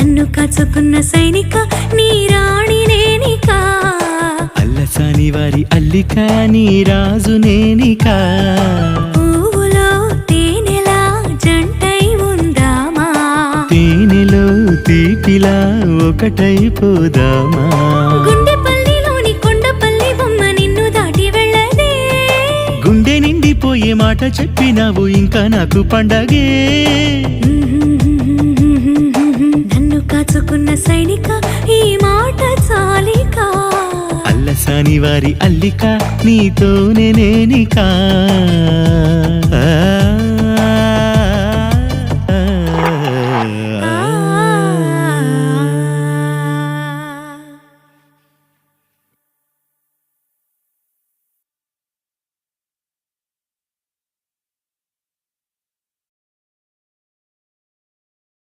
నన్ను కాచుకున్న సైనిక నీ రాణి నేనిక అల్లసాని వారి అల్లిక నీ రాజు నేనిక పువ్వులో తేనెలా జంటై ఉందామా తేనెలో తీపిలా ఒకటైపోదామా గుండెపల్లిలోని కొండపల్లి బొమ్మ నిన్ను దాటి వెళ్ళదే గుండె నిండిపోయే మాట చెప్పినావు ఇంకా నాకు పండగే నన్ను కాచుకున్న సైనిక ఈ మాట చాలిక అల్లసాని వారి అల్లిక నీతోనే నేనిక